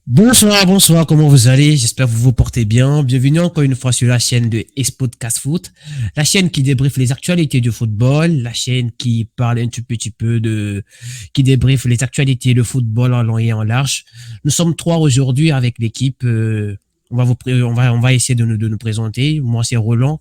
Bonsoir, bonsoir, comment vous allez? J'espère que vous vous portez bien. Bienvenue encore une fois sur la chaîne de Espodcast Foot, la chaîne qui débriefe les actualités du football, la chaîne qui parle un tout petit peu qui débriefe les actualités du football en long et en large. Nous sommes trois aujourd'hui avec l'équipe. On va essayer de nous présenter. Moi, c'est Roland.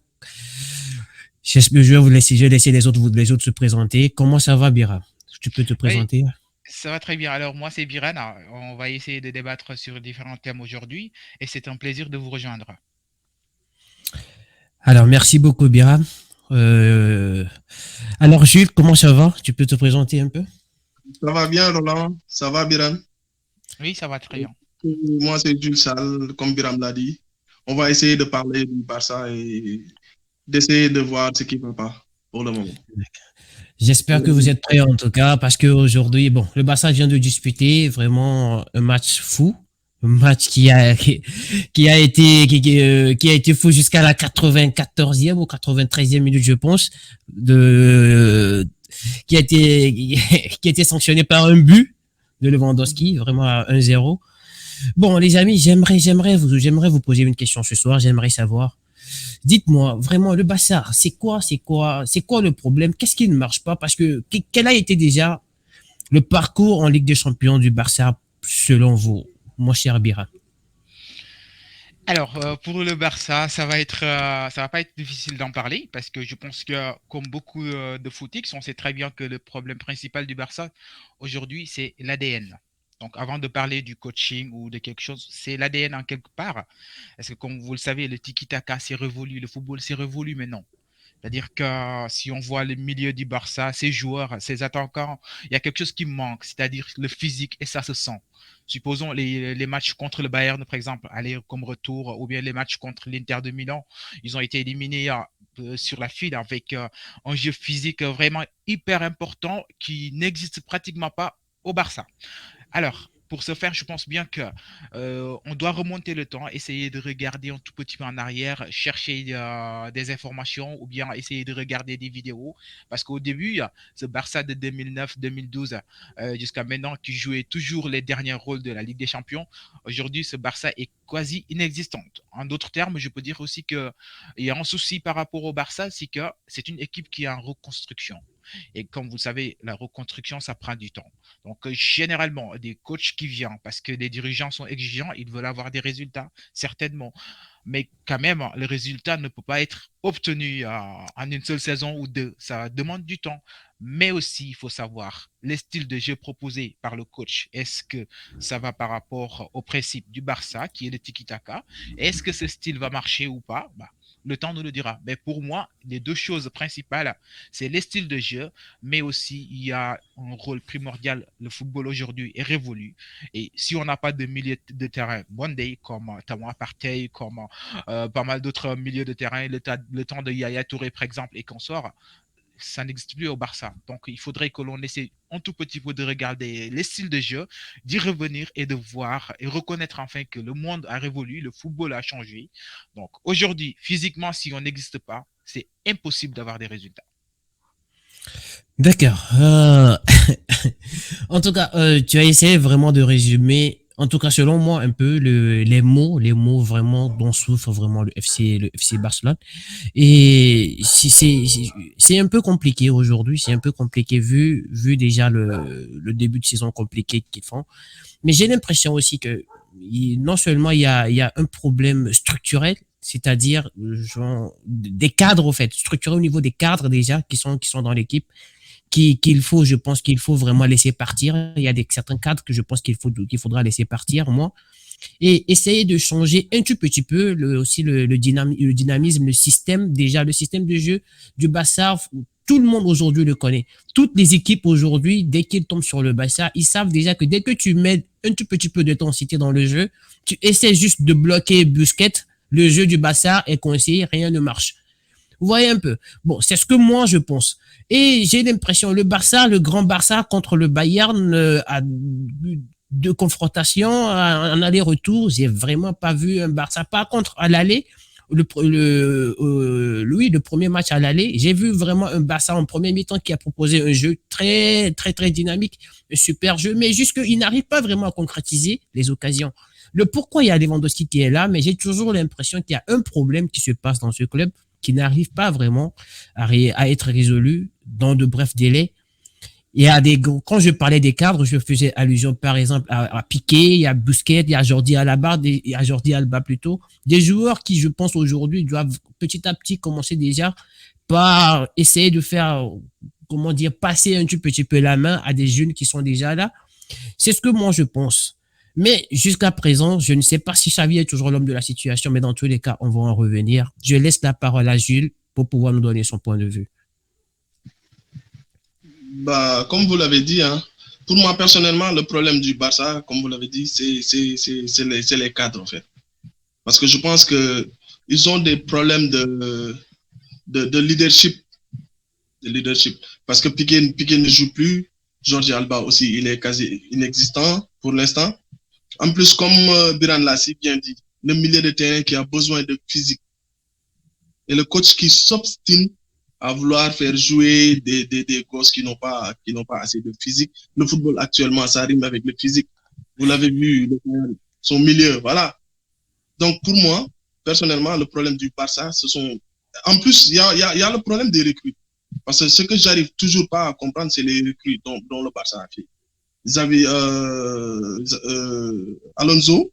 Je vais laisser les autres se présenter. Comment ça va, Bira? Tu peux te Oui, présenter? ça va très bien. Alors, moi, c'est Biran. On va essayer de débattre sur différents thèmes aujourd'hui et c'est un plaisir de vous rejoindre. Alors, merci beaucoup, Bira. Euh, alors, Jules, comment ça va? Tu peux te présenter un peu? Ça va bien, Roland? Ça va, Biram? Oui, ça va très bien. Moi, c'est Jules Sall, comme Biram l'a dit. On va essayer de parler du Barça et d'essayer de voir ce qui ne peut pas pour le moment. J'espère que vous êtes prêts en tout cas, parce qu'aujourd'hui, bon, le Barça vient de disputer vraiment un match fou, un match qui a été fou jusqu'à la 94e ou 93e minute, je pense, qui a été, qui a été sanctionné par un but de Lewandowski, vraiment à 1-0. Bon, les amis, j'aimerais vous poser une question ce soir. J'aimerais savoir, dites-moi, vraiment, le Barça, c'est quoi le problème? Qu'est-ce qui ne marche pas? Parce que, quel a été déjà le parcours en Ligue des Champions du Barça, selon vous, mon cher Bira? Alors, pour le Barça, ça va pas être difficile d'en parler parce que je pense que, comme beaucoup de footix, on sait très bien que le problème principal du Barça aujourd'hui, c'est l'ADN. Donc, avant de parler du coaching ou de quelque chose, c'est l'ADN en quelque part. Parce que, comme vous le savez, le tiki-taka s'est révolu, le football s'est révolu maintenant. C'est-à-dire que si on voit le milieu du Barça, ses joueurs, ses attaquants, il y a quelque chose qui manque, c'est-à-dire le physique, et ça se sent. Supposons les matchs contre le Bayern, par exemple, aller comme retour, ou bien les matchs contre l'Inter de Milan, ils ont été éliminés sur la file avec un jeu physique vraiment hyper important qui n'existe pratiquement pas au Barça. Alors, pour ce faire, je pense bien que on doit remonter le temps, essayer de regarder un tout petit peu en arrière, chercher des informations ou bien essayer de regarder des vidéos. Parce qu'au début, ce Barça de 2009-2012 jusqu'à maintenant qui jouait toujours les derniers rôles de la Ligue des Champions, aujourd'hui, ce Barça est quasi inexistant. En d'autres termes, je peux dire aussi qu'il y a un souci par rapport au Barça, c'est que c'est une équipe qui est en reconstruction. Et comme vous savez, la reconstruction, ça prend du temps. Donc, généralement, des coachs qui viennent parce que les dirigeants sont exigeants, ils veulent avoir des résultats, certainement. Mais quand même, le résultat ne peut pas être obtenu en une seule saison ou deux. Ça demande du temps. Mais aussi, il faut savoir les styles de jeu proposés par le coach. Est-ce que ça va par rapport au principe du Barça, qui est le tiki-taka? Est-ce que ce style va marcher ou pas? Bah, le temps nous le dira. Mais pour moi, les deux choses principales, c'est les styles de jeu, mais aussi il y a un rôle primordial. Le football aujourd'hui est révolu. Et si on n'a pas de milieu de terrain Monday, comme Tamwa Partey, comme pas mal d'autres milieux de terrain, le temps de Yaya Touré, par exemple, et qu'on sort, ça n'existe plus au Barça. Donc, il faudrait que l'on essaie un tout petit peu de regarder les styles de jeu, d'y revenir et de voir et reconnaître enfin que le monde a révolu, le football a changé. Donc, aujourd'hui, physiquement, si on n'existe pas, c'est impossible d'avoir des résultats. D'accord. En tout cas, tu as essayé vraiment de résumer, en tout cas selon moi, un peu les mots vraiment dont souffre vraiment le FC Barcelone. Et c'est un peu compliqué aujourd'hui, c'est un peu compliqué vu déjà le début de saison compliqué qu'ils font. Mais j'ai l'impression aussi que non seulement il y a un problème structurel, c'est-à-dire genre, des cadres au fait, structurés au niveau des cadres déjà qui sont dans l'équipe, je pense qu'il faut vraiment laisser partir. Il y a certains cadres que je pense qu'il faudra laisser partir, moi, et essayer de changer un tout petit peu aussi le dynamisme, le système de jeu du Barça. Tout le monde aujourd'hui le connaît. Toutes les équipes aujourd'hui, dès qu'ils tombent sur le Barça, ils savent déjà que dès que tu mets un tout petit peu d'intensité dans le jeu, tu essaies juste de bloquer Busquets, le jeu du Barça est coincé, rien ne marche. Vous voyez un peu. Bon, c'est ce que moi je pense. Et j'ai l'impression, le grand Barça contre le Bayern, a de confrontation en aller-retour, j'ai vraiment pas vu un Barça. Par contre, à l'aller, le premier match à l'aller, j'ai vu vraiment un Barça en premier mi-temps qui a proposé un jeu très, très, très dynamique, un super jeu, mais juste qu'il n'arrive pas vraiment à concrétiser les occasions. le pourquoi il y a Lewandowski qui est là, mais j'ai toujours l'impression qu'il y a un problème qui se passe dans ce club qui n'arrive pas vraiment à être résolu dans de brefs délais. Il y a quand je parlais des cadres, je faisais allusion par exemple à Piqué, il y a Busquets, il y a Jordi Alba, il y a Jordi Alba plutôt, des joueurs qui je pense aujourd'hui doivent petit à petit commencer déjà par essayer de faire, comment dire, passer un petit peu la main à des jeunes qui sont déjà là. C'est ce que moi je pense. Mais jusqu'à présent, je ne sais pas si Xavi est toujours l'homme de la situation, mais dans tous les cas, on va en revenir. Je laisse la parole à Jules pour pouvoir nous donner son point de vue. Bah, comme vous l'avez dit, hein, pour moi personnellement, le problème du Barça, comme vous l'avez dit, c'est les cadres en fait. Parce que je pense qu'ils ont des problèmes de leadership. De leadership. Parce que Piqué ne joue plus. Jordi Alba aussi, il est quasi inexistant pour l'instant. En plus, comme Biran l'a si bien dit, le milieu de terrain qui a besoin de physique. Et le coach qui s'obstine à vouloir faire jouer des gosses qui n'ont pas assez de physique. Le football actuellement, ça rime avec le physique. Vous l'avez vu, son milieu, voilà. Donc pour moi, personnellement, le problème du Barça, ce sont... En plus, il y a le problème des recrues. Parce que ce que j'arrive toujours pas à comprendre, c'est les recrues dont le Barça a fait. Ils avaient Alonso,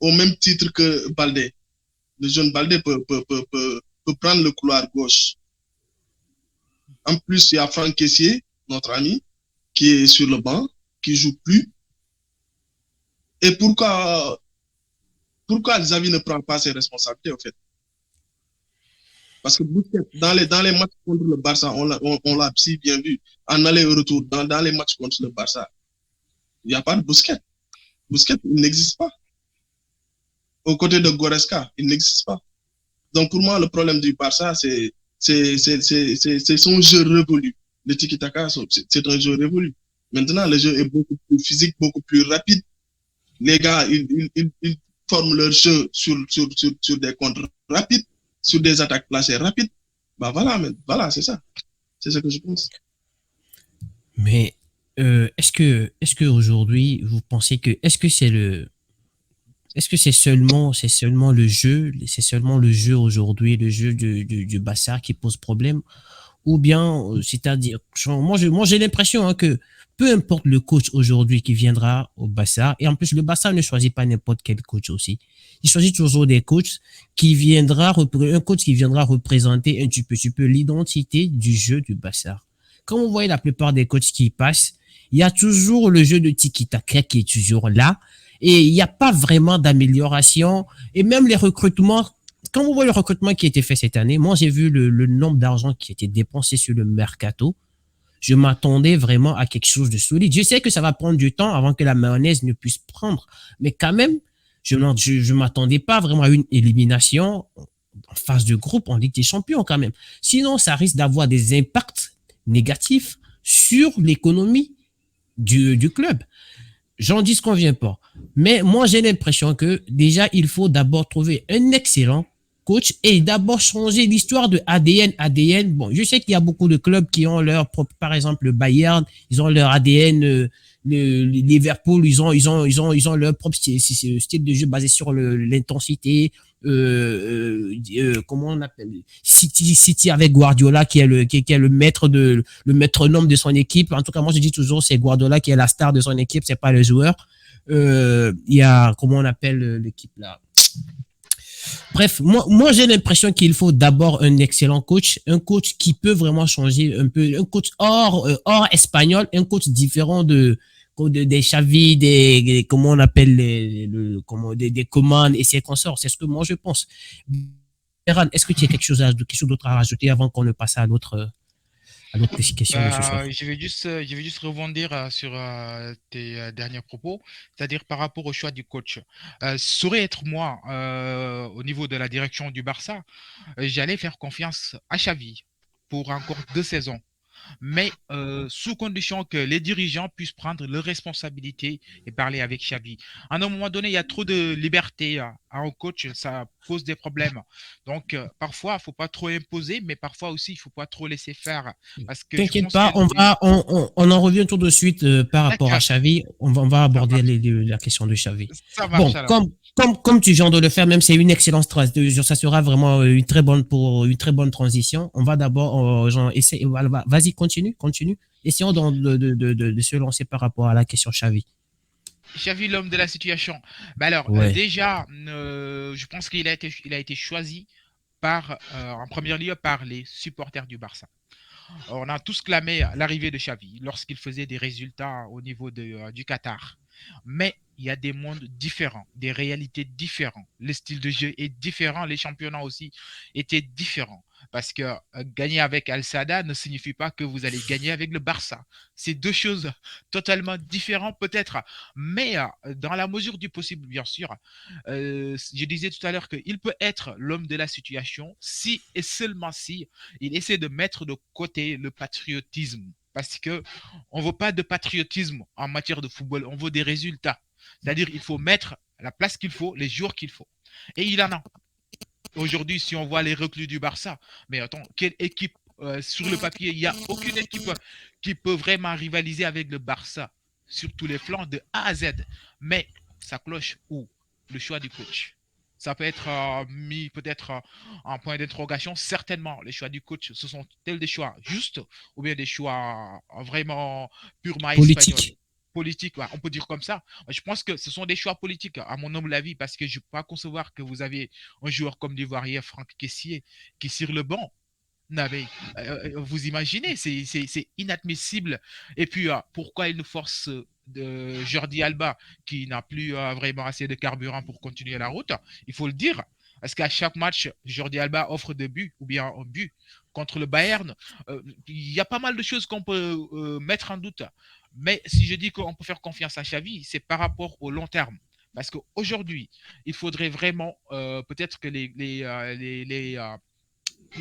au même titre que Baldé. Le jeune Baldé peut prendre le couloir gauche. En plus, il y a Franck Kessié, notre ami, qui est sur le banc, qui joue plus. Et pourquoi Xavi ne prend pas ses responsabilités, en fait? Parce que dans les matchs contre le Barça, on l'a si bien vu, en aller et retour, dans les matchs contre le Barça, il n'y a pas de Busquets. Busquets, il n'existe pas. Aux côtés de Goretzka, il n'existe pas. Donc pour moi, le problème du Barça, c'est son jeu révolu. Le tiki-taka, c'est un jeu révolu. Maintenant, le jeu est beaucoup plus physique, beaucoup plus rapide. Les gars, ils forment leur jeu sur des contres rapides, sur des attaques placées rapides. Bah voilà, c'est ça. C'est ce que je pense. Mais est-ce que aujourd'hui, vous pensez que est-ce que c'est seulement le jeu, aujourd'hui, le jeu du Barça qui pose problème, ou bien c'est-à-dire moi j'ai l'impression hein, que peu importe le coach aujourd'hui qui viendra au Barça, et en plus le Barça ne choisit pas n'importe quel coach aussi, il choisit toujours des coachs un coach qui viendra représenter un petit peu l'identité du jeu du Barça. Quand vous voyez la plupart des coachs qui passent, il y a toujours le jeu de tiki-taka qui est toujours là, et il n'y a pas vraiment d'amélioration, et même les recrutements, quand vous voyez le recrutement qui a été fait cette année, moi j'ai vu le nombre d'argent qui a été dépensé sur le mercato. Je m'attendais vraiment à quelque chose de solide. Je sais que ça va prendre du temps avant que la mayonnaise ne puisse prendre, mais quand même, je m'attendais pas vraiment à une élimination en phase de groupe en Ligue des Champions quand même. Sinon, ça risque d'avoir des impacts négatifs sur l'économie du club. J'en dis ce qu'on vient pas. Mais moi, j'ai l'impression que déjà, il faut d'abord trouver un excellent coach et d'abord changer l'histoire de ADN. ADN, bon, je sais qu'il y a beaucoup de clubs qui ont leur propre, par exemple, le Bayern, ils ont leur ADN, le Liverpool, ils ont leur propre style de jeu basé sur l'intensité. Comment on appelle City avec Guardiola qui est le maître-nome de son équipe. En tout cas, moi je dis toujours c'est Guardiola qui est la star de son équipe, c'est pas le joueur. Il y a comment on appelle l'équipe là. Bref, moi j'ai l'impression qu'il faut d'abord un excellent coach, un coach qui peut vraiment changer un peu, un coach hors espagnol, un coach différent des Xavi, comment on appelle des commandes et ses consorts. C'est ce que moi je pense. Ferran, est-ce que tu as quelque chose d'autre à rajouter avant qu'on ne passe à l'autre question de ce soir? Je vais juste rebondir sur tes derniers propos, c'est-à-dire par rapport au choix du coach. Saurait être moi, au niveau de la direction du Barça, j'allais faire confiance à Xavi pour encore 2 saisons. mais sous condition que les dirigeants puissent prendre leurs responsabilités et parler avec Xavi. À un moment donné, il y a trop de liberté à un coach, ça pose des problèmes. Donc, parfois, il ne faut pas trop imposer, mais parfois aussi, il ne faut pas trop laisser faire. Parce que je T'inquiète pense que pas, on en revient tout de suite par rapport à D'accord, Xavi. On va ça aborder marche. la question de Xavi. Ça marche Bon, alors. comme tu viens de le faire, même c'est une excellente ça sera vraiment une très bonne transition. On va d'abord, genre, essayer, vas-y, continue. Essayons de se lancer par rapport à la question Xavi. Xavi, l'homme de la situation. Bah alors, Ouais. déjà, je pense il a été choisi en premier lieu par les supporters du Barça. On a tous clamé l'arrivée de Xavi lorsqu'il faisait des résultats au niveau du Qatar. Mais il y a des mondes différents, des réalités différentes. Le style de jeu est différent, les championnats aussi étaient différents. Parce que gagner avec Al Sada ne signifie pas que vous allez gagner avec le Barça. C'est deux choses totalement différentes peut-être. Mais dans la mesure du possible, bien sûr, je disais tout à l'heure qu'il peut être l'homme de la situation si et seulement si il essaie de mettre de côté le patriotisme. Parce que on ne veut pas de patriotisme en matière de football, on veut des résultats. C'est-à-dire qu'il faut mettre la place qu'il faut, les jours qu'il faut. Et il en a. Aujourd'hui, si on voit les recrues du Barça, mais attends, quelle équipe sur le papier, il n'y a aucune équipe qui peut vraiment rivaliser avec le Barça sur tous les flancs de A à Z. Mais ça cloche où? Le choix du coach. Ça peut être mis peut-être en point d'interrogation. Certainement, les choix du coach, ce sont-ils des choix justes ou bien des choix vraiment purement espagnols? Politique. Politique, ouais, on peut dire comme ça. Je pense que ce sont des choix politiques, à mon humble avis, parce que je ne peux pas concevoir que vous avez un joueur comme l'Ivoirien Franck Kessié qui est sur le banc. Non, mais, vous imaginez, c'est inadmissible. Et puis, pourquoi il nous force de Jordi Alba, qui n'a plus vraiment assez de carburant pour continuer la route? Il faut le dire. Parce qu'à chaque match, Jordi Alba offre des buts ou bien un but contre le Bayern. Il y a pas mal de choses qu'on peut mettre en doute. Mais si je dis qu'on peut faire confiance à Xavi, c'est par rapport au long terme. Parce qu'aujourd'hui, il faudrait vraiment peut-être que les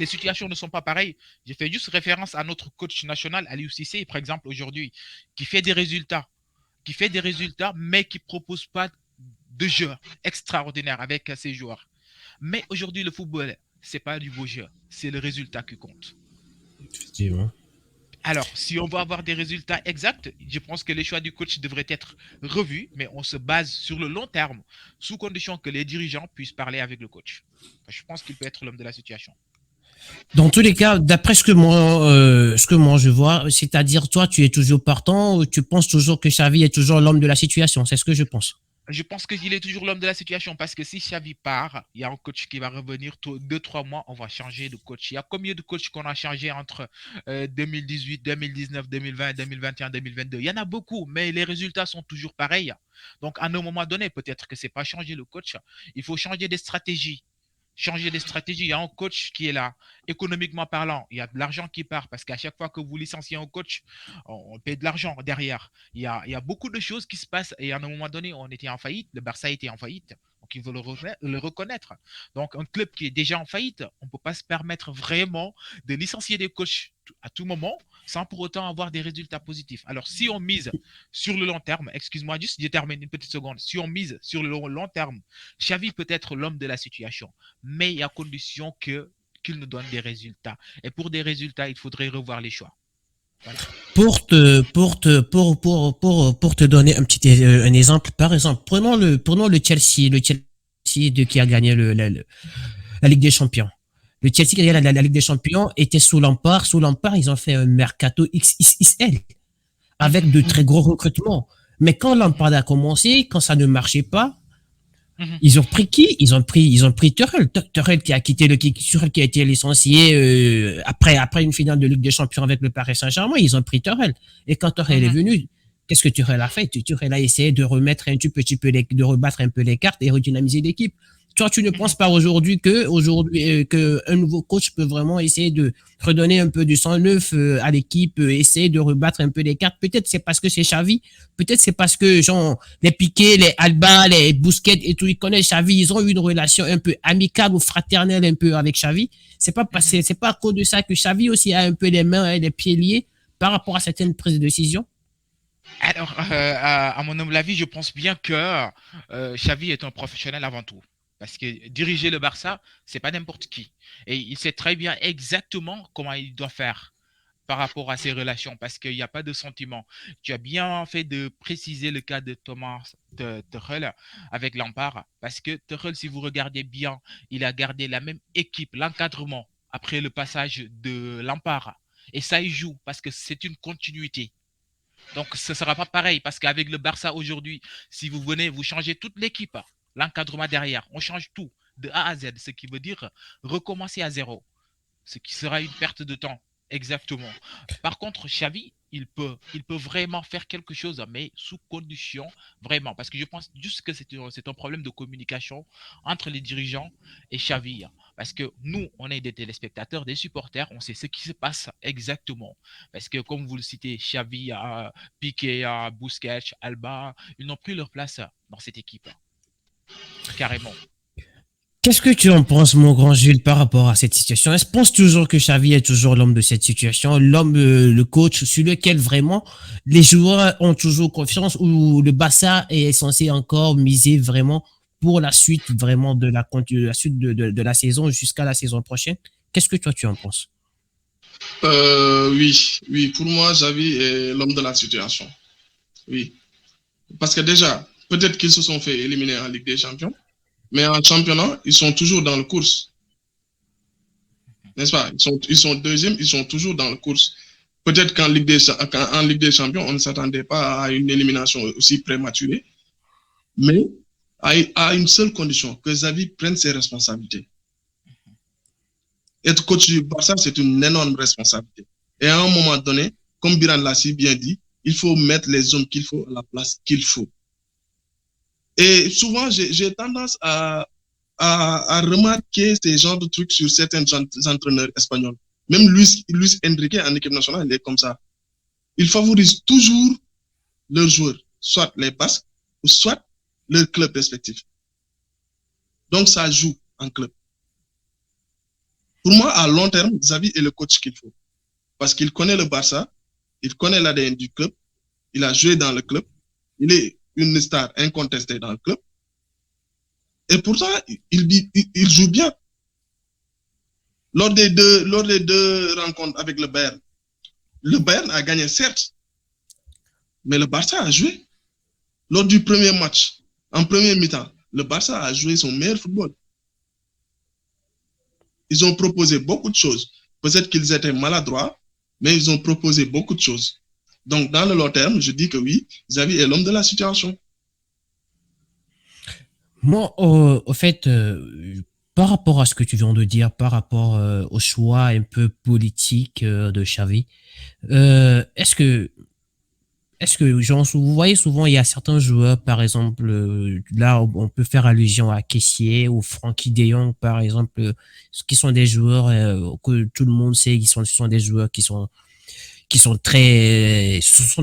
situations ne sont pas pareilles. J'ai fait juste référence à notre coach national, Aliou Cissé, par exemple, aujourd'hui, qui fait des résultats, mais qui ne propose pas de jeu extraordinaire avec ses joueurs. Mais aujourd'hui, le football, c'est pas du beau jeu, c'est le résultat qui compte. Effectivement. Alors, si on veut avoir des résultats exacts, je pense que les choix du coach devraient être revus, mais on se base sur le long terme, sous condition que les dirigeants puissent parler avec le coach. Je pense qu'il peut être l'homme de la situation. Dans tous les cas, d'après ce que moi je vois, c'est-à-dire toi, tu es toujours partant, tu penses toujours que Xavi est toujours l'homme de la situation. C'est ce que je pense. Je pense qu'il est toujours l'homme de la situation parce que si Xavi part, il y a un coach qui va revenir 2-3 mois, on va changer de coach. Il y a combien de coachs qu'on a changé entre 2018, 2019, 2020, 2021, 2022? Il y en a beaucoup, mais les résultats sont toujours pareils. Donc, à un moment donné, peut-être que c'est pas changer le coach, il faut changer des stratégies. Changer des stratégies. Il y a un coach qui est là, économiquement parlant. Il y a de l'argent qui part parce qu'à chaque fois que vous licenciez un coach, on paie de l'argent derrière. Il y a beaucoup de choses qui se passent et à un moment donné, on était en faillite. Le Barça était en faillite. Donc, il faut le reconnaître. Donc, un club qui est déjà en faillite, on ne peut pas se permettre vraiment de licencier des coachs à tout moment sans pour autant avoir des résultats positifs. Alors, si on mise sur le long terme, excuse-moi, juste je termine une petite seconde. Si on mise sur le long terme, Xavi peut être l'homme de la situation, mais il y a condition qu'il nous donne des résultats. Et pour des résultats, il faudrait revoir les choix. Voilà. Pour te donner un exemple, par exemple, prenons le Chelsea qui a gagné la Ligue des Champions. Le Chelsea qui a gagné la Ligue des Champions était sous Lampard. Sous Lampard, ils ont fait un mercato XXL avec de très gros recrutements. Mais quand Lampard a commencé, quand ça ne marchait pas, ils ont pris qui? Ils ont pris Tuchel. Tuchel qui a quitté Tuchel qui a été licencié après une finale de Ligue des Champions avec le Paris Saint-Germain. Ils ont pris Tuchel. Et quand Tuchel est venu, qu'est-ce que Tuchel a fait? Tuchel a essayé de remettre de rebattre un peu les cartes et redynamiser l'équipe. Toi, tu ne penses pas aujourd'hui que un nouveau coach peut vraiment essayer de redonner un peu du sang neuf à l'équipe, essayer de rebattre un peu les cartes. Peut-être c'est parce que c'est Xavi, peut-être c'est parce que genre les Piqué, les Alba, les Busquets et tout, ils connaissent Xavi, ils ont eu une relation un peu amicale ou fraternelle un peu avec Xavi. C'est pas à cause de ça que Xavi aussi a un peu les mains et les pieds liés par rapport à certaines prises de décision? Alors, à mon humble avis, je pense bien que Xavi est un professionnel avant tout. Parce que diriger le Barça, c'est pas n'importe qui. Et il sait très bien exactement comment il doit faire par rapport à ses relations, parce qu'il n'y a pas de sentiment. Tu as bien fait de préciser le cas de Thomas Tuchel avec Lampard, parce que Tuchel, si vous regardez bien, il a gardé la même équipe, l'encadrement, après le passage de Lampard. Et ça, il joue, parce que c'est une continuité. Donc, ce ne sera pas pareil parce qu'avec le Barça aujourd'hui, si vous venez, vous changez toute l'équipe, l'encadrement derrière, on change tout de A à Z, ce qui veut dire recommencer à zéro, ce qui sera une perte de temps. Exactement. Par contre, Xavi, il peut vraiment faire quelque chose, mais sous condition, vraiment. Parce que je pense juste que c'est un problème de communication entre les dirigeants et Xavi. Parce que nous, on est des téléspectateurs, des supporters, on sait ce qui se passe exactement. Parce que comme vous le citez, Xavi, Piqué, Busquets, Alba, ils n'ont pris leur place dans cette équipe. Carrément. Qu'est-ce que tu en penses, mon grand Jules, par rapport à cette situation? Est-ce que tu penses toujours que Xavi est toujours l'homme de cette situation, l'homme, le coach sur lequel vraiment les joueurs ont toujours confiance, ou le Barça est censé encore miser vraiment pour la suite vraiment de la suite de la saison jusqu'à la saison prochaine? Qu'est-ce que toi tu en penses? Oui, pour moi, Xavi est l'homme de la situation. Oui, parce que déjà, peut-être qu'ils se sont fait éliminer en Ligue des Champions, mais en championnat, ils sont toujours dans la course. N'est-ce pas? Ils sont deuxièmes, ils sont toujours dans la course. Peut-être qu'en Ligue des Champions, on ne s'attendait pas à une élimination aussi prématurée, mais à une seule condition, que Xavi prenne ses responsabilités. Être coach du Barça, c'est une énorme responsabilité. Et à un moment donné, comme Biran l'a si bien dit, il faut mettre les hommes qu'il faut à la place qu'il faut. Et souvent, j'ai tendance à remarquer ces genres de trucs sur certains entraîneurs espagnols. Même Luis Enrique en équipe nationale, il est comme ça. Il favorise toujours leurs joueurs, soit les Basques, ou soit leur club respectif. Donc, ça joue en club. Pour moi, à long terme, Xavi est le coach qu'il faut. Parce qu'il connaît le Barça, il connaît l'ADN du club, il a joué dans le club, il est une star incontestée dans le club. Et pourtant, il joue bien. Lors des deux rencontres avec le Bayern a gagné, certes, mais le Barça a joué. Lors du premier match, en premier mi-temps, le Barça a joué son meilleur football. Ils ont proposé beaucoup de choses. Peut-être qu'ils étaient maladroits, mais ils ont proposé beaucoup de choses. Donc, dans le long terme, je dis que oui, Xavi est l'homme de la situation. Moi, au fait, par rapport à ce que tu viens de dire, par rapport au choix un peu politique de Xavi, est-ce que genre, vous voyez souvent il y a certains joueurs, par exemple, là on peut faire allusion à Kessié ou Frankie De Jong, par exemple, qui sont des joueurs que tout le monde sait, ce sont des joueurs ce sont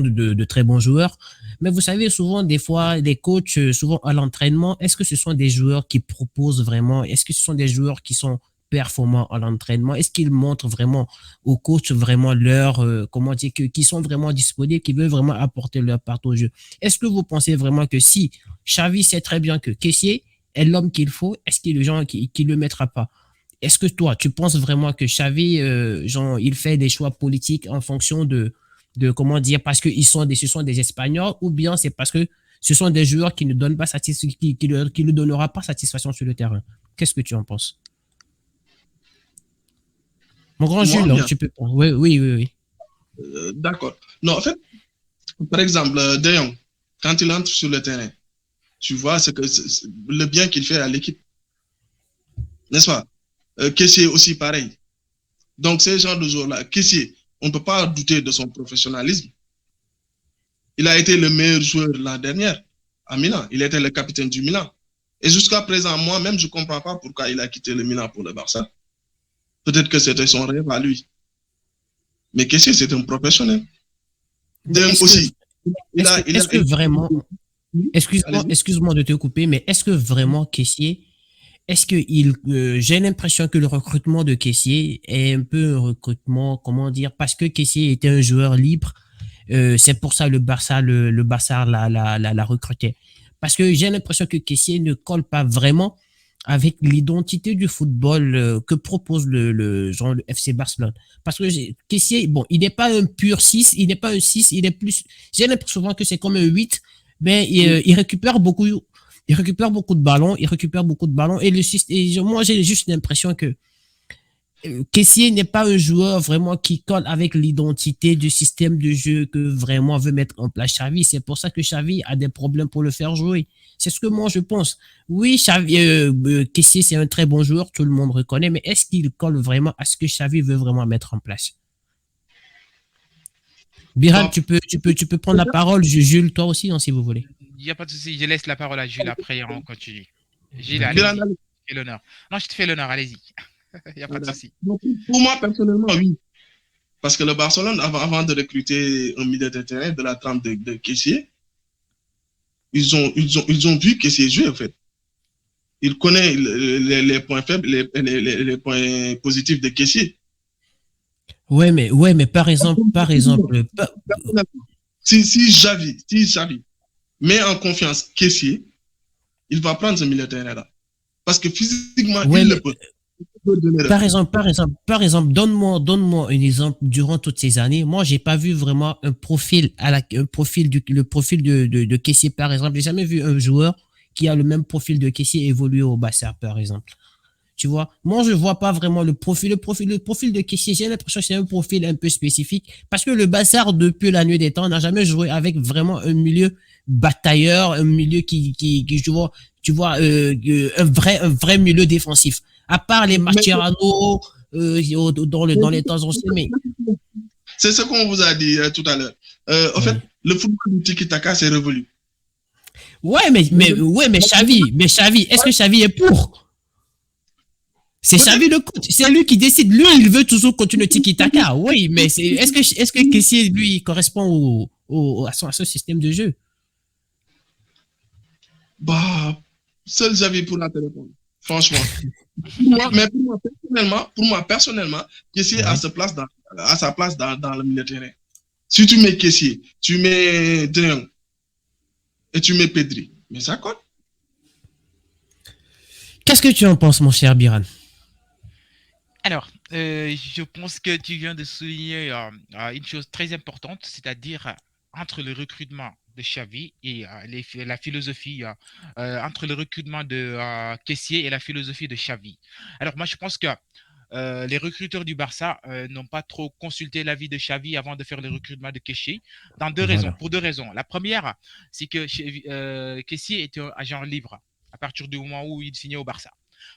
de très bons joueurs. Mais vous savez, souvent, des fois, les coachs, souvent à l'entraînement, est-ce que ce sont des joueurs qui proposent vraiment, est-ce que ce sont des joueurs qui sont performants à l'entraînement? Est-ce qu'ils montrent vraiment aux coachs vraiment leur, comment dire, qui sont vraiment disponibles, qui veulent vraiment apporter leur part au jeu? Est-ce que vous pensez vraiment que si Xavi sait très bien que Kessié est l'homme qu'il faut, est-ce qu'il y a des gens qui le mettra pas? Est-ce que toi, tu penses vraiment que Xavi, genre, il fait des choix politiques en fonction de comment dire, parce que ce sont des Espagnols, ou bien c'est parce que ce sont des joueurs qui ne donnent pas qui ne donnera pas satisfaction sur le terrain? Qu'est-ce que tu en penses? Mon grand Moi, Jules, bien. tu peux. Oui, oui, oui, oui. D'accord. Non, en fait, par exemple, De Jong, quand il entre sur le terrain, tu vois le bien qu'il fait à l'équipe. N'est-ce pas? Kessié aussi pareil. Donc, ces genres de joueurs-là, Kessié, on ne peut pas douter de son professionnalisme. Il a été le meilleur joueur l'an dernier à Milan. Il était le capitaine du Milan. Et jusqu'à présent, moi-même, je ne comprends pas pourquoi il a quitté le Milan pour le Barça. Peut-être que c'était son rêve à lui. Mais Kessié, c'est un professionnel. Est-ce aussi. que vraiment, excuse-moi de te couper, mais est-ce que vraiment Kessié est-ce que j'ai l'impression que le recrutement de Kessié est un peu un recrutement, comment dire, parce que Kessié était un joueur libre, c'est pour ça le Barça l'a recruté. Parce que j'ai l'impression que Kessié ne colle pas vraiment avec l'identité du football que propose genre le FC Barcelone. Parce que Kessié, bon, il n'est pas un pur 6, il n'est pas un 6, il est plus, j'ai l'impression souvent que c'est comme un 8, mais il récupère beaucoup, il récupère beaucoup de ballons, il récupère beaucoup de ballons et moi j'ai juste l'impression que Kessié n'est pas un joueur vraiment qui colle avec l'identité du système de jeu que vraiment veut mettre en place Xavi. C'est pour ça que Xavi a des problèmes pour le faire jouer. C'est ce que moi je pense. Oui, Kessié c'est un très bon joueur, tout le monde reconnaît, mais est-ce qu'il colle vraiment à ce que Xavi veut vraiment mettre en place? Biran, Bah, tu peux prendre la parole. Jules, toi aussi, hein, si vous voulez. Il n'y a pas de souci, je laisse la parole à Jules après, on continue. Gilles, D'accord. allez-y, Biran, fais l'honneur. Non, je te fais l'honneur, allez-y. Il n'y a pas de souci. donc, pour moi, personnellement, oui. Parce que le Barcelone, avant de recruter un milieu de terrain de la trempe de Kessié, ils ont vu Kessié jouer, en fait. Il connaît les points faibles, les points positifs de Kessié. Ouais, mais par exemple, Si Xavi met en confiance Kessié, il va prendre ce milieu de terrain-là. Parce que physiquement, ouais, il le mais peut. par exemple, donne-moi un exemple durant toutes ces années. Moi, j'ai pas vu vraiment un profil le profil de Kessié, par exemple. J'ai jamais vu un joueur qui a le même profil de Kessié évoluer au Barça, par exemple. Tu vois, moi, je vois pas vraiment le profil de Kessié. J'ai l'impression que c'est un profil un peu spécifique parce que le Barça, depuis la nuit des temps, n'a jamais joué avec vraiment un milieu batailleur, un milieu tu vois, un vrai milieu défensif. À part les Mais Mascherano, dans les temps anciens, mais c'est ce qu'on vous a dit tout à l'heure. En fait, ouais. le football du tiki-taka s'est révolu. Ouais, mais Xavi, est-ce que Xavi est pour? C'est Xavi Peut-être, le coach, c'est lui qui décide. Lui, il veut toujours continuer tiki-taka. Oui, mais est-ce que Kessié, lui, correspond à son système de jeu? bah, seul Xavi pourra te répondre. Franchement. Mais pour moi, personnellement, Kessié Ouais. a sa place dans le milieu de terrain. Si tu mets Kessié, tu mets De Jong et tu mets Pedri, mais ça compte. Qu'est-ce que tu en penses, mon cher Biran? Alors, je pense que tu viens de souligner une chose très importante, c'est-à-dire entre le recrutement de Xavi et la philosophie, entre le recrutement de Kessié et la philosophie de Xavi. Alors, moi, je pense que les recruteurs du Barça n'ont pas trop consulté l'avis de Xavi avant de faire le recrutement de Kessié, Voilà. pour deux raisons. La première, c'est que Kessié était un agent libre à partir du moment où il signait au Barça.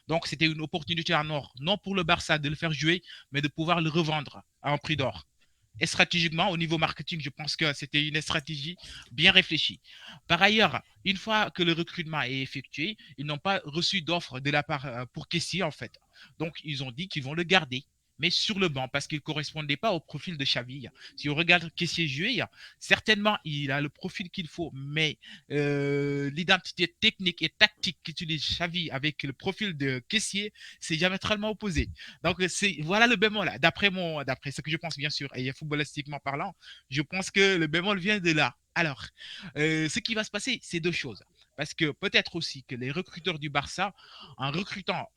Donc, c'était une opportunité en or, non pour le Barça de le faire jouer, mais de pouvoir le revendre à un prix d'or. Et stratégiquement, au niveau marketing, je pense que c'était une stratégie bien réfléchie. Par ailleurs, une fois que le recrutement est effectué, ils n'ont pas reçu d'offre de la part pour Kessié, en fait. Donc, ils ont dit qu'ils vont le garder, mais sur le banc, parce qu'il ne correspondait pas au profil de Xavi. Si on regarde Kessié jouer, certainement, il a le profil qu'il faut, mais l'identité technique et tactique qu'utilise Xavi avec le profil de Kessié, c'est diamétralement opposé. Donc, voilà le bémol. D'après ce que je pense, bien sûr, et footballistiquement parlant, je pense que le bémol vient de là. Alors, ce qui va se passer, c'est deux choses. Parce que peut-être aussi que les recruteurs du Barça, en recrutant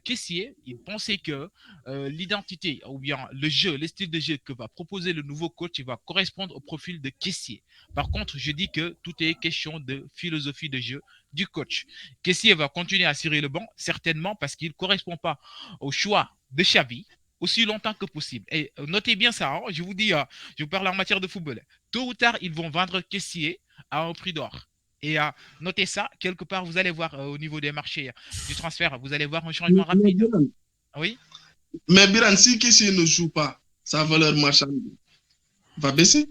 Kessié, ils pensaient que l'identité ou bien le jeu, le style de jeu que va proposer le nouveau coach, il va correspondre au profil de Kessié. Par contre, je dis que tout est question de philosophie de jeu du coach. Kessié va continuer à assurer le banc, certainement parce qu'il ne correspond pas au choix de Xavi aussi longtemps que possible. Et notez bien ça, hein, je vous dis, je vous parle en matière de football. Tôt ou tard, ils vont vendre Kessié à un prix d'or. Et notez ça, quelque part, vous allez voir au niveau des marchés du transfert, vous allez voir un changement rapide. Oui. Mais Biran, si Kessié ne joue pas, sa valeur marchande va baisser.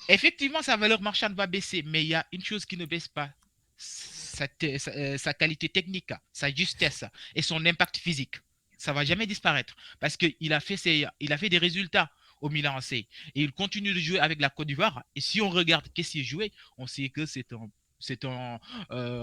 Effectivement, sa valeur marchande va baisser, mais il y a une chose qui ne baisse pas, sa qualité technique, sa justesse et son impact physique. Ça ne va jamais disparaître parce qu'il a fait des résultats au Milan AC et il continue de jouer avec la Côte d'Ivoire. Et si on regarde qu'est-ce qu'il jouait, on sait que c'est un c'est un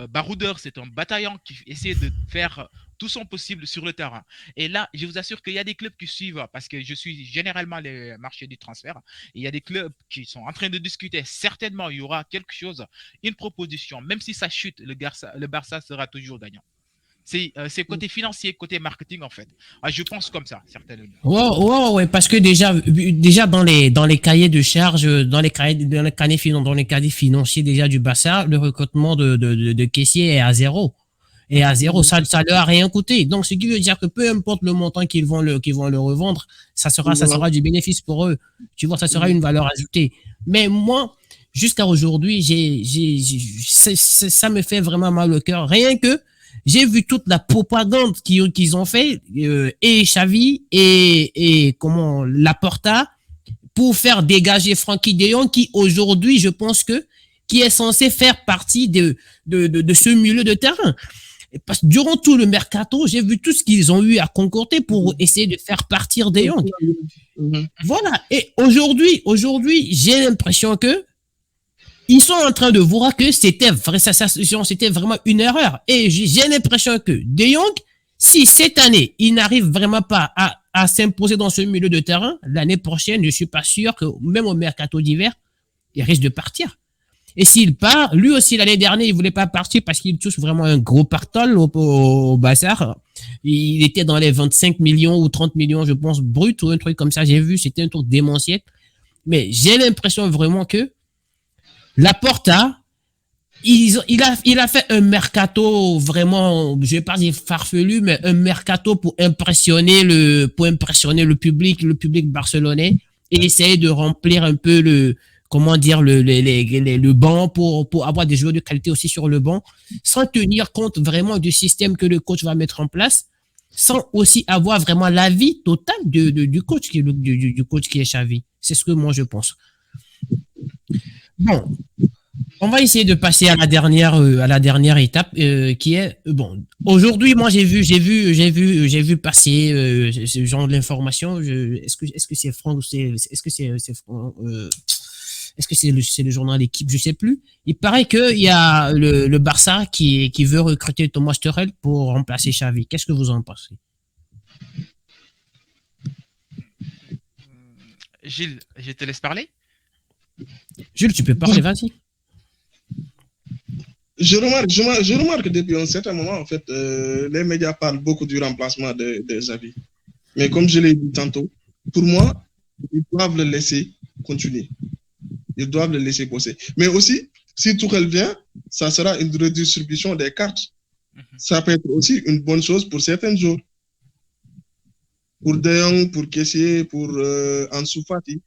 baroudeur, c'est un bataillon qui essaie de faire tout son possible sur le terrain. Et là, je vous assure qu'il y a des clubs qui suivent, parce que je suis généralement les marchés du transfert. Il y a des clubs qui sont en train de discuter. Certainement, il y aura quelque chose, une proposition. Même si ça chute, le Barça sera toujours gagnant. C'est côté financier, côté marketing en fait. Ah, je pense comme ça, certainement. Ouais, parce que déjà dans les cahiers de charges, dans les cahiers financiers déjà du Barça, le recrutement de caissiers est à zéro. Et à zéro, ça leur a rien coûté. Donc, ce qui veut dire que peu importe le montant qu'ils vont le revendre, ça sera du bénéfice pour eux. Tu vois, ça sera une valeur ajoutée. Mais moi, jusqu'à aujourd'hui, ça me fait vraiment mal au cœur. Rien que j'ai vu toute la propagande qu'ils ont fait, et Xavi et comment Laporta, pour faire dégager Frankie de Jong, qui aujourd'hui, je pense qui est censé faire partie de ce milieu de terrain. Parce que durant tout le mercato, j'ai vu tout ce qu'ils ont eu à concocter pour essayer de faire partir De Jong. Voilà. Et aujourd'hui, j'ai l'impression que ils sont en train de voir que c'était vraiment une erreur. Et j'ai l'impression que De Jong, si cette année, il n'arrive vraiment pas à s'imposer dans ce milieu de terrain, l'année prochaine, je suis pas sûr que même au mercato d'hiver, il risque de partir. Et s'il part, lui aussi l'année dernière, il voulait pas partir parce qu'il touche vraiment un gros partol au bazar. Il était dans les 25 millions ou 30 millions, je pense, brut ou un truc comme ça. J'ai vu, c'était un truc démentiel. Mais j'ai l'impression vraiment que Laporta, il a fait un mercato vraiment, je vais pas dire farfelu, mais un mercato pour impressionner le public barcelonais, et essayer de remplir un peu comment dire, le banc pour avoir des joueurs de qualité aussi sur le banc, sans tenir compte vraiment du système que le coach va mettre en place, sans aussi avoir vraiment l'avis total du coach du coach qui est Xavi. C'est ce que moi je pense. Bon, on va essayer de passer à la dernière étape, qui est bon. Aujourd'hui, moi j'ai vu passer ce genre d'informations. Est-ce que c'est Franck, est-ce que c'est le journal Équipe, je sais plus. Il paraît qu'il y a le Barça qui veut recruter Thomas Tuchel pour remplacer Xavi. Qu'est-ce que vous en pensez? Gilles, je te laisse parler. Jules, tu peux parler, vas-y. Je remarque depuis un certain moment, en fait, les médias parlent beaucoup du remplacement de Xavi. Mais comme je l'ai dit tantôt, pour moi, ils doivent le laisser continuer. Ils doivent le laisser bosser. Mais aussi, si Tuchel vient, ça sera une redistribution des cartes. Ça peut être aussi une bonne chose pour certains jours. Pour De Jong, pour Kessié, pour Ansu Fati.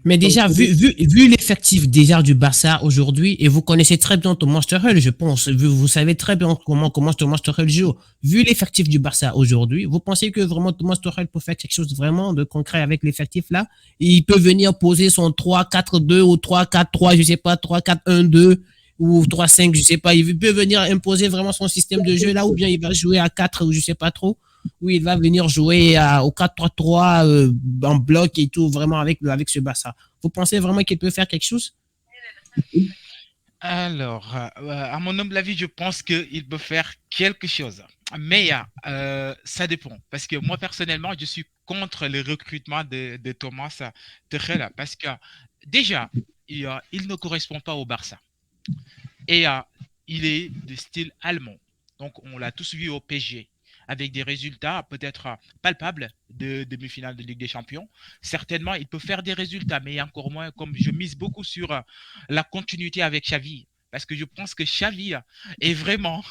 Mais déjà, vu l'effectif déjà du Barça aujourd'hui, et vous connaissez très bien Thomas Tuchel, je pense, vous savez très bien comment Thomas Tuchel joue. Vu l'effectif du Barça aujourd'hui, vous pensez que vraiment Thomas Tuchel peut faire quelque chose vraiment de concret avec l'effectif là? Il peut venir poser son 3-4-2 ou 3-4-3, je sais pas, 3-4-1-2 ou 3-5, je sais pas. Il peut venir imposer vraiment son système de jeu là, ou bien il va jouer à 4 ou je sais pas trop. Oui, il va venir jouer au 4-3-3, en bloc et tout, vraiment avec ce Barça. Vous pensez vraiment qu'il peut faire quelque chose? Alors, à mon humble avis, je pense qu'il peut faire quelque chose. Mais ça dépend. Parce que moi, personnellement, je suis contre le recrutement de Thomas Tuchel. Parce que déjà, il ne correspond pas au Barça. Et il est de style allemand. Donc, on l'a tous vu au PSG, avec des résultats peut-être palpables de demi-finale de Ligue des Champions. Certainement, il peut faire des résultats, mais encore moins, comme je mise beaucoup sur la continuité avec Xavi. Parce que je pense que Xavi est vraiment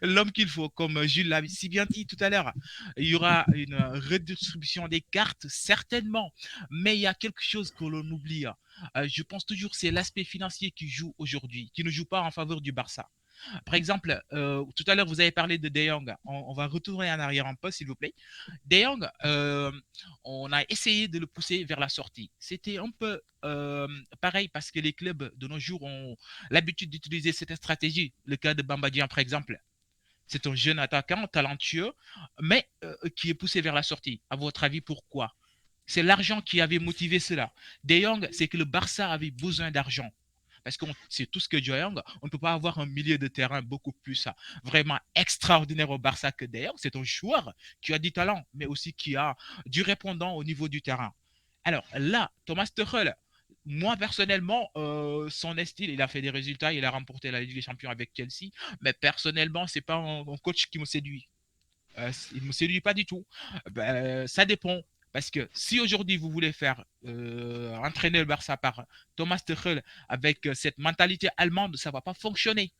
l'homme qu'il faut, comme Jules l'a si bien dit tout à l'heure. Il y aura une redistribution des cartes, certainement, mais il y a quelque chose que l'on oublie. Je pense toujours que c'est l'aspect financier qui joue aujourd'hui, qui ne joue pas en faveur du Barça. Par exemple, tout à l'heure, vous avez parlé de De Jong. On va retourner en arrière un peu, s'il vous plaît. De Jong, on a essayé de le pousser vers la sortie. C'était un peu pareil parce que les clubs de nos jours ont l'habitude d'utiliser cette stratégie. Le cas de Bamba Dieng, par exemple. C'est un jeune attaquant talentueux, mais qui est poussé vers la sortie. À votre avis, pourquoi? C'est l'argent qui avait motivé cela. De Jong, c'est que le Barça avait besoin d'argent. parce que c'est tout ce que De Jong, on ne peut pas avoir un milieu de terrain beaucoup plus vraiment extraordinaire au Barça que De Jong. C'est un joueur qui a du talent, mais aussi qui a du répondant au niveau du terrain. Alors là, Thomas Tuchel, moi personnellement, son style, il a fait des résultats, il a remporté la Ligue des Champions avec Chelsea, mais personnellement, c'est pas un coach qui me séduit. Il ne me séduit pas du tout. Ça dépend. Parce que si aujourd'hui vous voulez faire entraîner le Barça par Thomas Tuchel avec cette mentalité allemande, ça ne va pas fonctionner.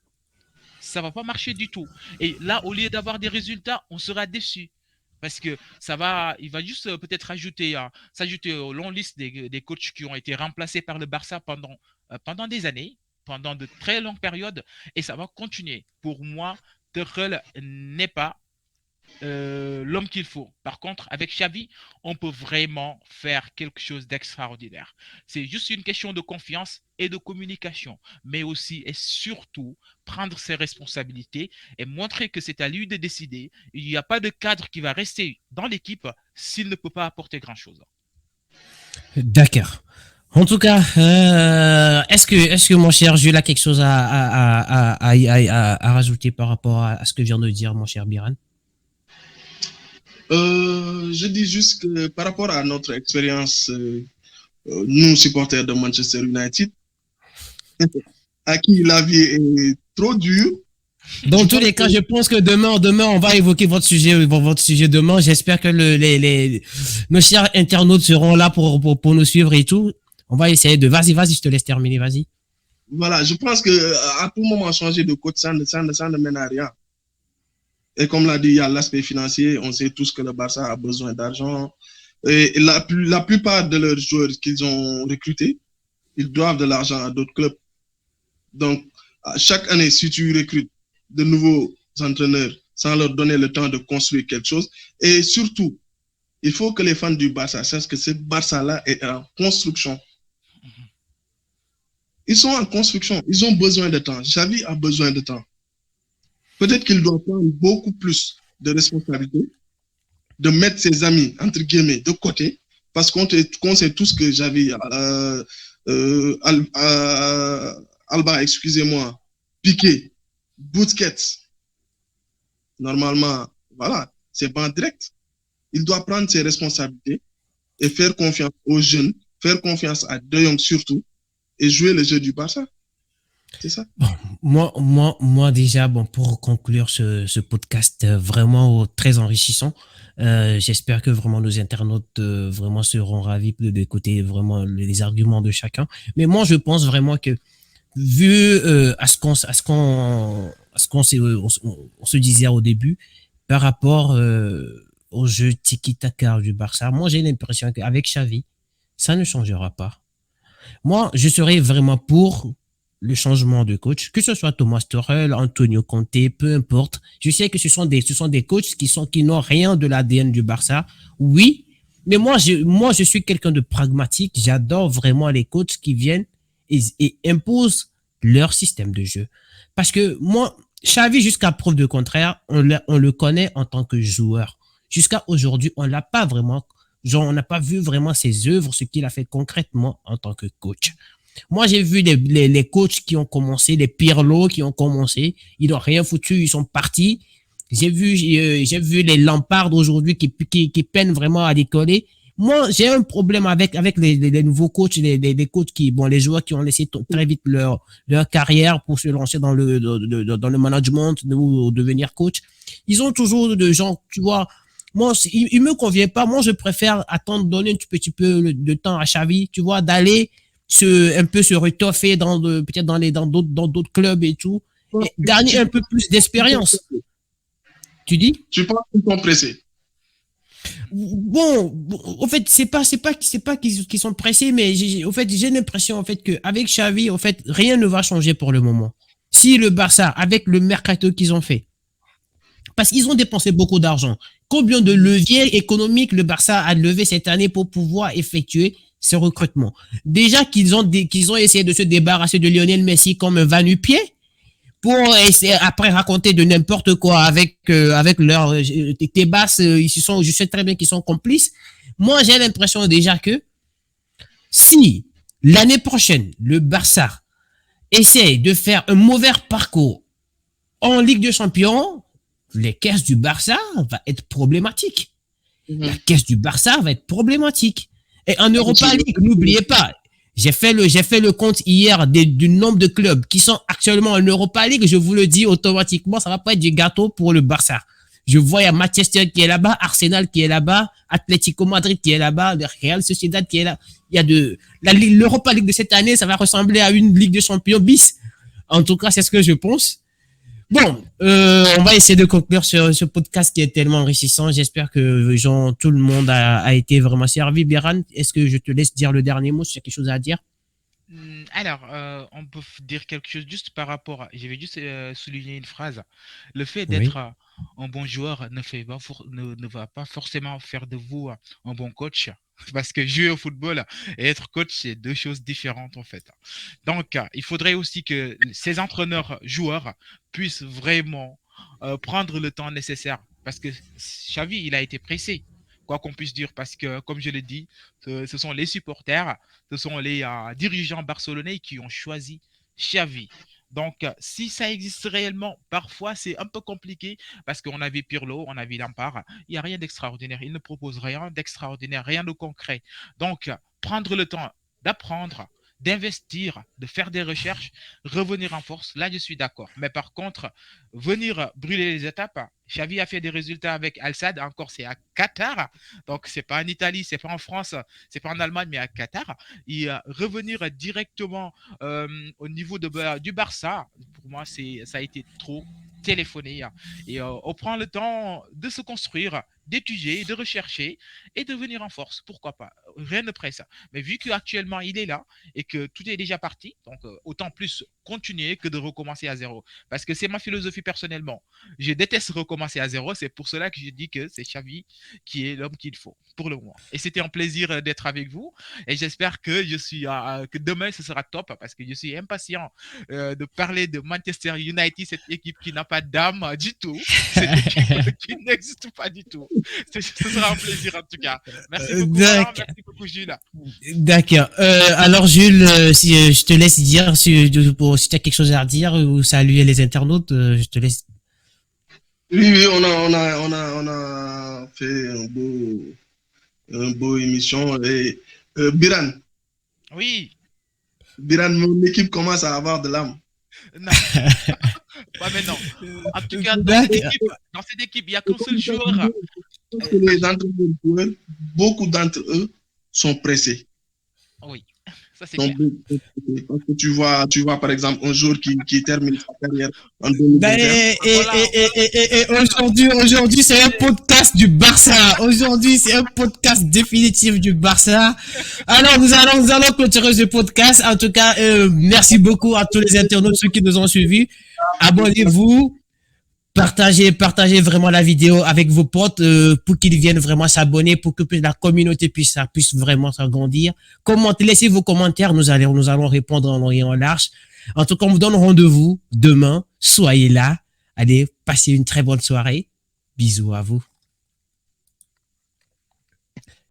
Ça ne va pas marcher du tout. Et là, au lieu d'avoir des résultats, on sera déçu. Parce que il va juste peut-être s'ajouter aux longues listes des coachs qui ont été remplacés par le Barça pendant des années, pendant de très longues périodes, et ça va continuer. Pour moi, Tuchel n'est pas l'homme qu'il faut. Par contre, avec Xavi, on peut vraiment faire quelque chose d'extraordinaire. C'est juste une question de confiance et de communication, mais aussi et surtout prendre ses responsabilités et montrer que c'est à lui de décider. Il n'y a pas de cadre qui va rester dans l'équipe s'il ne peut pas apporter grand-chose. D'accord. En tout cas, est-ce que mon cher Jules a quelque chose à rajouter par rapport à ce que vient de dire mon cher Biran? Je dis juste que par rapport à notre expérience, nous supporters de Manchester United, à qui la vie est trop dure. Dans tous les cas, je pense que demain, on va évoquer votre sujet demain. J'espère que nos chers internautes seront là pour nous suivre et tout. On va essayer vas-y, je te laisse terminer, vas-y. Voilà, je pense que à tout moment changer de coach, ça ne mène à rien. Et comme l'a dit, il y a l'aspect financier. On sait tous que le Barça a besoin d'argent. Et la plupart de leurs joueurs qu'ils ont recrutés, ils doivent de l'argent à d'autres clubs. Donc, chaque année, si tu recrutes de nouveaux entraîneurs sans leur donner le temps de construire quelque chose, et surtout, il faut que les fans du Barça sachent que ce Barça-là est en construction. Ils sont en construction. Ils ont besoin de temps. Xavi a besoin de temps. Peut-être qu'il doit prendre beaucoup plus de responsabilités, de mettre ses amis, entre guillemets, de côté, parce qu'on sait tous que Xavi, Alba, excusez-moi, Piqué, Busquets, normalement, voilà, c'est pas en direct. Il doit prendre ses responsabilités et faire confiance aux jeunes, faire confiance à De Jong surtout, et jouer le jeu du Barça. C'est ça. Bon, moi déjà, bon, pour conclure ce podcast vraiment très enrichissant, j'espère que vraiment nos internautes vraiment seront ravis d'écouter vraiment les arguments de chacun. Mais moi, je pense vraiment que vu à ce qu'on se disait au début par rapport au jeu tiki-taka du Barça, moi j'ai l'impression qu'avec Xavi, ça ne changera pas. Moi, je serais vraiment pour le changement de coach, que ce soit Thomas Tuchel, Antonio Conte, peu importe. Je sais que ce sont des coachs qui n'ont rien de l'ADN du Barça. Oui, mais moi je suis quelqu'un de pragmatique. J'adore vraiment les coachs qui viennent et imposent leur système de jeu. Parce que moi, Xavi, jusqu'à preuve de contraire, on le connaît en tant que joueur. Jusqu'à aujourd'hui, on l'a pas vraiment, on n'a pas vu vraiment ses œuvres, ce qu'il a fait concrètement en tant que coach. Moi, j'ai vu les coachs qui ont commencé, les Pirlo qui ont commencé, ils n'ont rien foutu, ils sont partis. J'ai vu les Lampard aujourd'hui qui peinent vraiment à décoller. Moi, j'ai un problème avec les nouveaux coachs, les coachs les joueurs qui ont laissé très vite leur carrière pour se lancer dans le management ou devenir coach. Ils ont toujours de gens, tu vois. Moi, il me convient pas. Moi, je préfère attendre, donner un petit peu de temps à Xavi, tu vois, d'aller un peu se rétoffer peut-être dans d'autres clubs et tout, et gagner un peu plus d'expérience. Tu dis? Tu penses qu'ils sont pressés? Bon, en fait, c'est pas qu'ils sont pressés, mais j'ai l'impression, en fait, qu'avec Xavi, en fait, rien ne va changer pour le moment. Si le Barça, avec le mercato qu'ils ont fait, parce qu'ils ont dépensé beaucoup d'argent, combien de leviers économiques le Barça a levé cette année pour pouvoir effectuer ce recrutement? Déjà qu'ils ont essayé de se débarrasser de Lionel Messi comme un va-nu-pied, pour essayer après raconter de n'importe quoi avec leur Tebas, je sais très bien qu'ils sont complices. Moi, j'ai l'impression déjà que si l'année prochaine le Barça essaie de faire un mauvais parcours en Ligue des Champions, les caisses du Barça va être problématique. La caisse du Barça va être problématique. Et en Europa League, n'oubliez pas, j'ai fait le compte hier du nombre de clubs qui sont actuellement en Europa League. Je vous le dis automatiquement, ça va pas être du gâteau pour le Barça. Je vois, il y a Manchester qui est là-bas, Arsenal qui est là-bas, Atlético Madrid qui est là-bas, le Real Sociedad qui est là. Il y a l'Europa League de cette année, ça va ressembler à une Ligue de Champions bis. En tout cas, c'est ce que je pense. Bon, on va essayer de conclure ce podcast qui est tellement enrichissant. J'espère que tout le monde a été vraiment servi. Biran, est-ce que je te laisse dire le dernier mot si tu as quelque chose à dire? Alors, on peut dire quelque chose juste par rapport à... Je vais juste souligner une phrase. Le fait d'être un bon joueur ne va pas forcément faire de vous un bon coach. Parce que jouer au football et être coach, c'est deux choses différentes en fait. Donc, il faudrait aussi que ces entraîneurs-joueurs puissent vraiment prendre le temps nécessaire. Parce que Xavi, il a été pressé, quoi qu'on puisse dire. Parce que, comme je l'ai dit, ce sont les supporters, ce sont les dirigeants barcelonais qui ont choisi Xavi. Donc, si ça existe réellement, parfois c'est un peu compliqué parce qu'on avait Pirlo, on avait Lampard. Il n'y a rien d'extraordinaire. Il ne propose rien d'extraordinaire, rien de concret. Donc, prendre le temps d'apprendre, d'investir, de faire des recherches, revenir en force, là je suis d'accord. Mais par contre, venir brûler les étapes, Xavi a fait des résultats avec Al-Sadd, encore c'est à Qatar, donc c'est pas en Italie, c'est pas en France, c'est pas en Allemagne, mais à Qatar. Et revenir directement au niveau du Barça, pour moi ça a été trop téléphoné. Et on prend le temps de se construire, d'étudier, de rechercher et de venir en force. Pourquoi pas? Rien ne presse. Mais vu qu'actuellement il est là et que tout est déjà parti, donc autant plus continuer que de recommencer à zéro. Parce que c'est ma philosophie personnellement. Je déteste recommencer à zéro. C'est pour cela que je dis que c'est Xavi qui est l'homme qu'il faut pour le moment. Et c'était un plaisir d'être avec vous. Et j'espère que que demain ce sera top parce que je suis impatient de parler de Manchester United, cette équipe qui n'a pas d'âme du tout, cette équipe qui n'existe pas du tout. Ce sera un plaisir en tout cas. Merci beaucoup, Alain. Merci beaucoup, Jules. D'accord. Alors Jules, si je te laisse dire si tu as quelque chose à dire ou saluer les internautes, je te laisse. Oui, on a fait un beau émission. Et Biran. Oui. Biran, mon équipe commence à avoir de l'âme. Non. Pas maintenant. En tout cas, dans cette équipe, il n'y a qu'un seul joueur. Beaucoup d'entre eux sont pressés. Oui, ça c'est clair. Parce que tu vois par exemple un joueur qui termine sa carrière en 2021. Aujourd'hui, c'est un podcast du Barça. Aujourd'hui, c'est un podcast définitif du Barça. Alors, nous allons clôturer ce podcast. En tout cas, merci beaucoup à tous les internautes, ceux qui nous ont suivis. Abonnez-vous. Partagez vraiment la vidéo avec vos potes pour qu'ils viennent vraiment s'abonner, pour que la communauté puisse vraiment s'agrandir. Commentez, laissez vos commentaires, nous allons répondre en long et en large. En tout cas, on vous donne rendez-vous demain. Soyez là. Allez, passez une très bonne soirée. Bisous à vous.